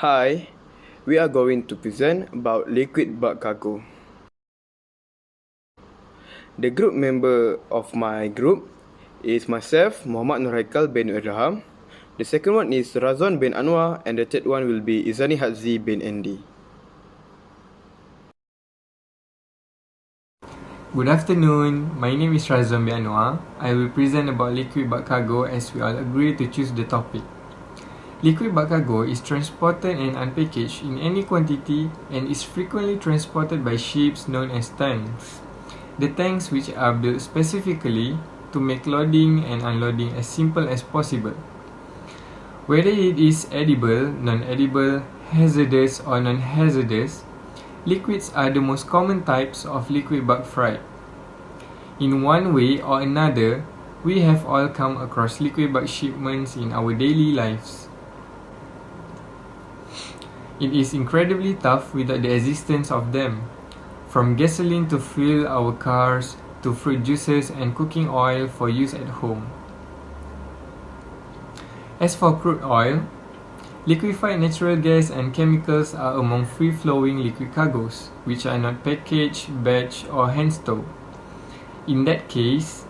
Hi, we are going to present about liquid bulk cargo. The group member of my group is myself, Muhammad Nur Haikal bin Abraham. The second one is Razwan bin Anwar, and the third one will be Izani Hadzi bin Andy. Good afternoon, my name is Razwan bin Anwar. I will present about liquid bulk cargo as we all agree to choose the topic. Liquid bulk cargo is transported and unpackaged in any quantity and is frequently transported by ships known as tanks. The tanks which are built specifically to make loading and unloading as simple as possible. Whether it is edible, non-edible, hazardous or non-hazardous, liquids are the most common types of liquid bulk freight. In one way or another, we have all come across liquid bulk shipments in our daily lives. It is incredibly tough without the existence of them. From gasoline to fuel our cars, to fruit juices and cooking oil for use at home. As for crude oil, liquefied natural gas and chemicals are among free-flowing liquid cargoes, which are not packaged, batched or hand-stowed. In that case,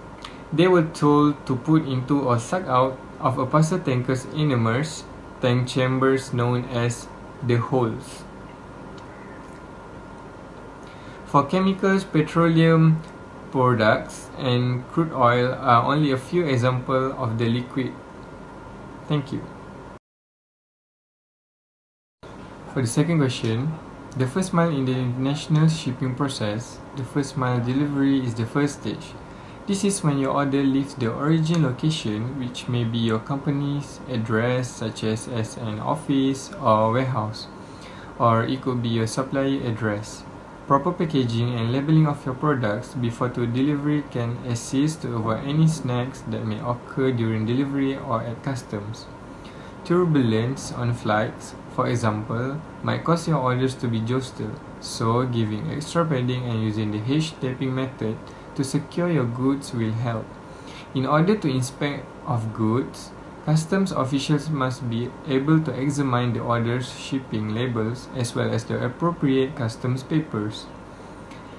they were told to put into or suck out of a parcel tanker's enormous tank chambers known as the holes. For chemicals, petroleum products, and crude oil are only a few examples of the liquid. Thank you. For the second question, the first mile in the international shipping process, the first mile delivery is the first stage. This is when your order leaves the origin location, which may be your company's address such as an office or warehouse, or it could be your supplier address. Proper packaging and labeling of your products before to delivery can assist to avoid any snags that may occur during delivery or at customs. Turbulence on flights, for example, might cause your orders to be jostled, so giving extra padding and using the H-taping method to secure your goods will help. In order to inspect of goods, customs officials must be able to examine the order's shipping labels as well as the appropriate customs papers.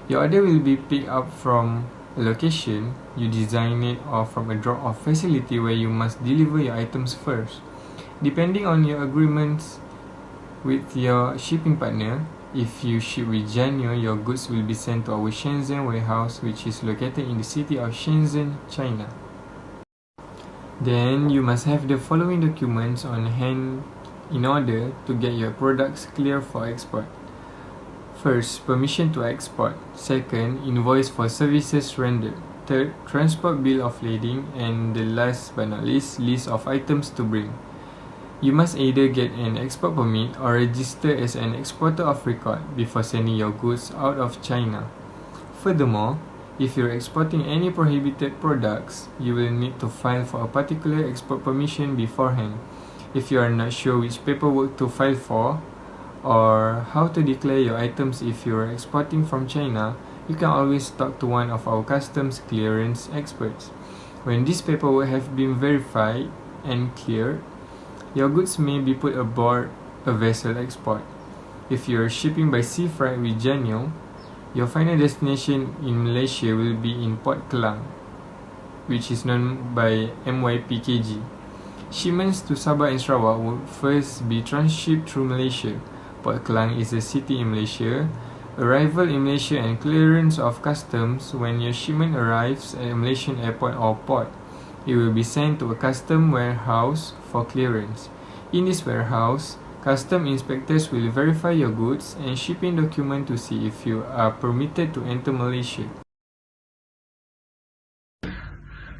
Your order will be picked up from a location you design it or from a drop-off facility where you must deliver your items first. Depending on your agreements with your shipping partner, if you ship with Jianyu, your goods will be sent to our Shenzhen warehouse, which is located in the city of Shenzhen, China. Then you must have the following documents on hand in order to get your products clear for export. First, permission to export. Second, invoice for services rendered. Third, transport bill of lading. And the last but not least, list of items to bring. You must either get an export permit or register as an exporter of record before sending your goods out of China. Furthermore, if you're exporting any prohibited products, you will need to file for a particular export permission beforehand. If you are not sure which paperwork to file for, or how to declare your items if you are exporting from China, you can always talk to one of our customs clearance experts. When this paperwork have been verified and cleared, your goods may be put aboard a vessel export. If you are shipping by sea freight with Jianyu, your final destination in Malaysia will be in Port Klang, which is known by MYPKG. Shipments to Sabah and Sarawak would first be transshipped through Malaysia. Port Klang is a city in Malaysia. Arrival in Malaysia and clearance of customs when your shipment arrives at a Malaysian airport or port. It will be sent to a custom warehouse for clearance. In this warehouse, custom inspectors will verify your goods and shipping document to see if you are permitted to enter Malaysia.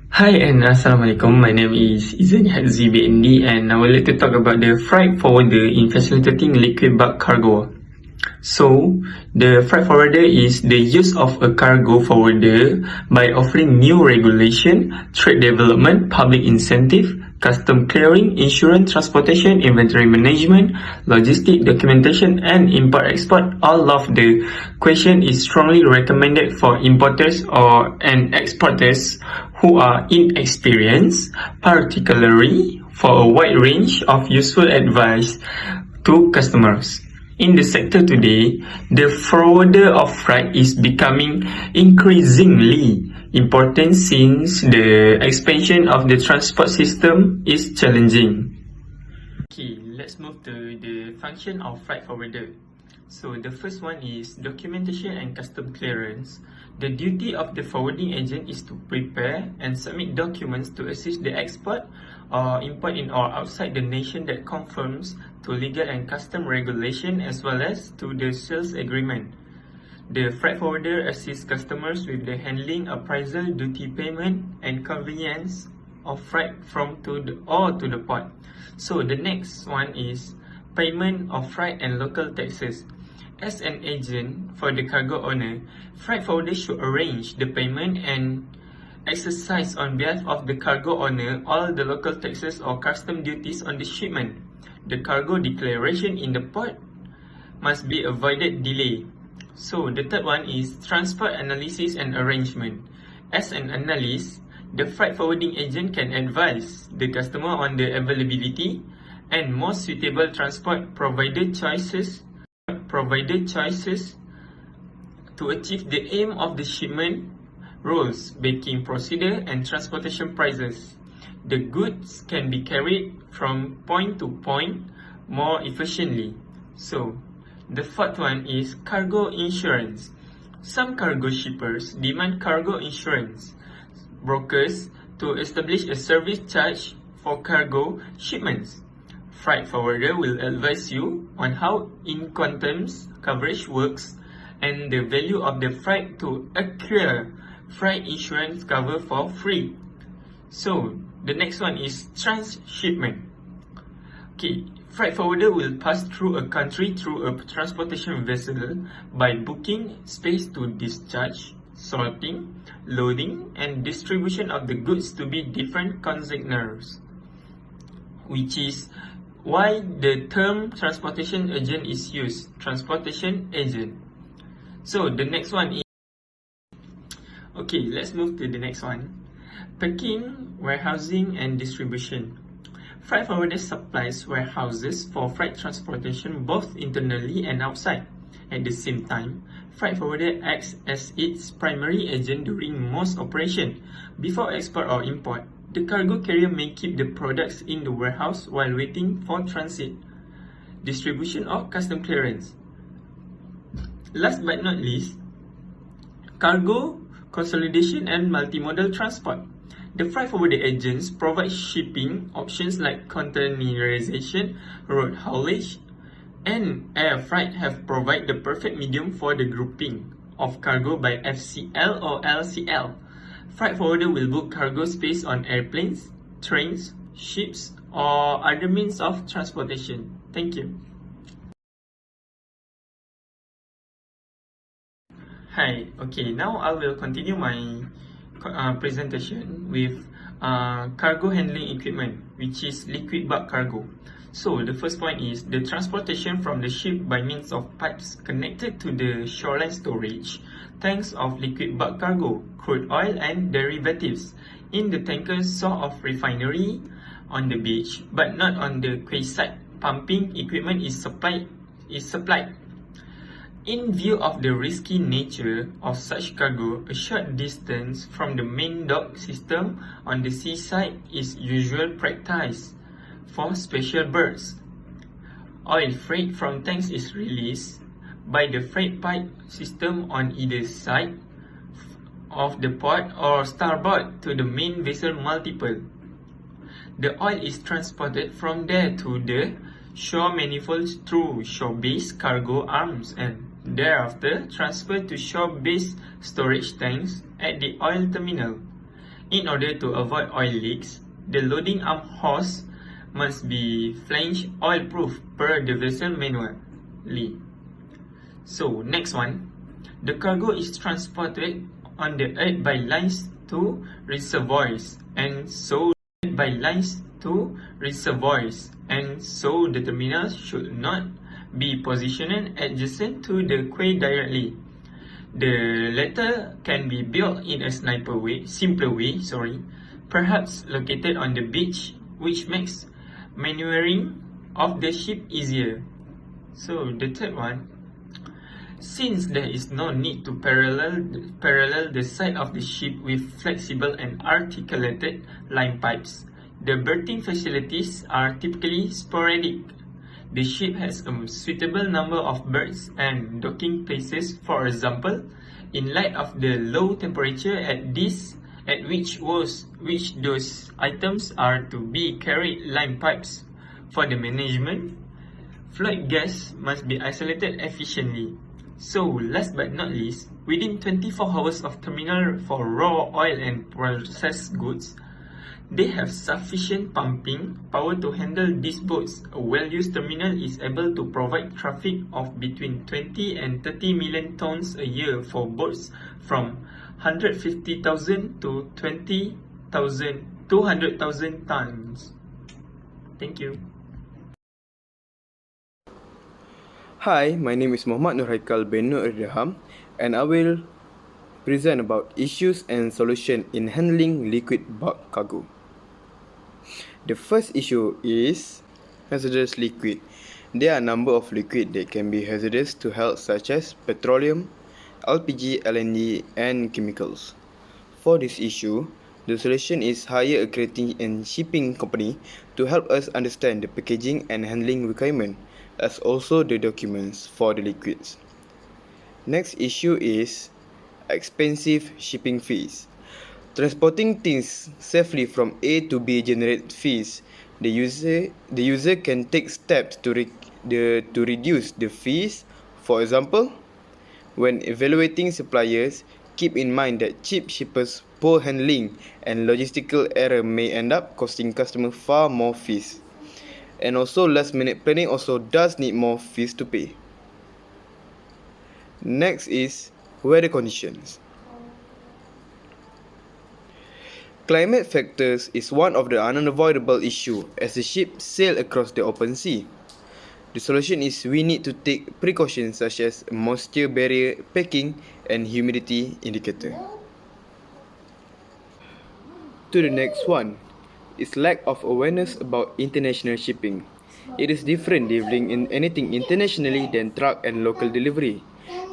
Hi and Assalamualaikum, my name is Izani Hadzi bin Andy and I would like to talk about the freight forwarder in facilitating liquid bulk cargo. So, the freight forwarder is the use of a cargo forwarder by offering new regulation, trade development, public incentive, custom clearing, insurance, transportation, inventory management, logistic documentation, and import-export. All of the question is strongly recommended for importers and exporters who are inexperienced, particularly for a wide range of useful advice to customers. In the sector today, the forwarder of freight is becoming increasingly important since the expansion of the transport system is challenging. Okay, let's move to the function of freight forwarder. So the first one is documentation and custom clearance. The duty of the forwarding agent is to prepare and submit documents to assist the export or import in or outside the nation that conforms to legal and custom regulation as well as to the sales agreement. The freight forwarder assists customers with the handling, appraisal, duty payment, and conveyance of freight from to the port. So the next one is payment of freight and local taxes. As an agent for the cargo owner, freight forwarder should arrange the payment and exercise on behalf of the cargo owner all the local taxes or custom duties on the shipment. The cargo declaration in the port must be avoided delay. So the third one is transport analysis and arrangement. As an analyst, the freight forwarding agent can advise the customer on the availability and most suitable transport provided choices to achieve the aim of the shipment, rules, baking procedure, and transportation prices. The goods can be carried from point to point more efficiently. So, the fourth one is cargo insurance. Some cargo shippers demand cargo insurance brokers to establish a service charge for cargo shipments. Freight forwarder will advise you on how Incoterms coverage works and the value of the freight to acquire freight insurance cover for free. So the next one is transshipment. Okay, freight forwarder will pass through a country through a transportation vessel by booking space to discharge, sorting, loading, and distribution of the goods to be different consignors, which is why the term transportation agent is used, transportation agent. So the next one is, okay, let's move to the next one. Packing, warehousing, and distribution. Freight forwarder supplies warehouses for freight transportation both internally and outside. At the same time, freight forwarder acts as its primary agent during most operations. Before export or import, the cargo carrier may keep the products in the warehouse while waiting for transit, distribution, or custom clearance. Last but not least, cargo consolidation and multimodal transport. The freight forwarder agents provide shipping options like containerization, road haulage, and air freight have provided the perfect medium for the grouping of cargo by FCL or LCL. Freight forwarder will book cargo space on airplanes, trains, ships, or other means of transportation. Thank you. Hi, okay, now I will continue my presentation with cargo handling equipment, which is liquid bulk cargo. So the first point is the transportation from the ship by means of pipes connected to the shoreline storage tanks of liquid bulk cargo, crude oil and derivatives in the tankers sort of refinery on the beach, but not on the quayside. Pumping equipment is supplied. In view of the risky nature of such cargo, a short distance from the main dock system on the seaside is usual practice for special berths. Oil freight from tanks is released by the freight pipe system on either side of the port or starboard to the main vessel multiple. The oil is transported from there to the shore manifolds through shore-based cargo arms and thereafter transferred to shore-based storage tanks at the oil terminal. In order to avoid oil leaks, the loading arm hose must be flange oil-proof per the vessel manually. So next one, the cargo is transported on the earth by lines to reservoirs, and so the terminal should not be positioned adjacent to the quay directly. The latter can be built in a simpler way, perhaps located on the beach, which makes maneuvering of the ship easier. So the third one, since there is no need to parallel the side of the ship with flexible and articulated line pipes, the berthing facilities are typically sporadic. The ship has a suitable number of berths and docking places. For example, in light of the low temperature at which those items are to be carried line pipes. For the management, fluid gas must be isolated efficiently. So, last but not least, within 24 hours of terminal for raw oil and processed goods, they have sufficient pumping power to handle these boats. A well-used terminal is able to provide traffic of between 20 and 30 million tons a year for boats from 150,000 to 200,000 tons. Thank you. Hi, my name is Muhammad Nurhaikal bin Nur Irham, and I will present about issues and solutions in handling liquid bulk cargo. The first issue is hazardous liquid. There are a number of liquids that can be hazardous to health, such as petroleum, LPG, LNG, and chemicals. For this issue, the solution is hire a creating and shipping company to help us understand the packaging and handling requirement, as also the documents for the liquids. Next issue is expensive shipping fees. Transporting things safely from A to B generate fees. The user can take steps to reduce the fees. For example, when evaluating suppliers, keep in mind that cheap shippers, poor handling, and logistical error may end up costing customers far more fees. And also, last-minute planning also does need more fees to pay. Next is weather conditions. Climate factors is one of the unavoidable issue as the ship sail across the open sea. The solution is we need to take precautions such as moisture barrier packing and humidity indicator. To the next one is lack of awareness about international shipping. It is different delivering in anything internationally than truck and local delivery.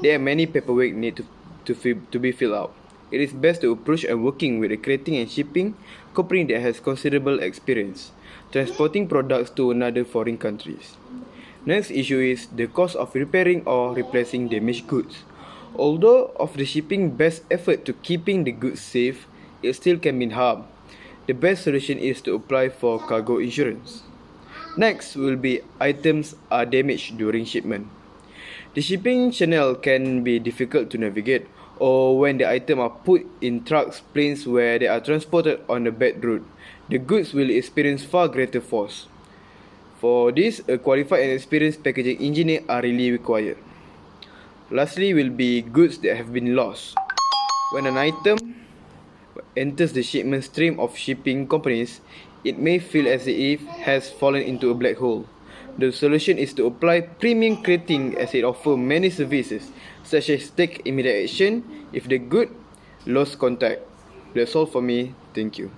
There are many paperwork need to be filled out. It is best to approach and working with a creating and shipping company that has considerable experience transporting products to another foreign countries. Next issue is the cost of repairing or replacing damaged goods. Although of the shipping best effort to keeping the goods safe, it still can be harmed. The best solution is to apply for cargo insurance. Next will be items are damaged during shipment. The shipping channel can be difficult to navigate, or when the items are put in trucks, planes where they are transported on a bad route, the goods will experience far greater force. For this, a qualified and experienced packaging engineer are really required. Lastly will be goods that have been lost. When an item enters the shipment stream of shipping companies, it may feel as if it has fallen into a black hole. The solution is to apply premium crating as it offers many services, such as take immediate action if the good lost contact. That's all for me. Thank you.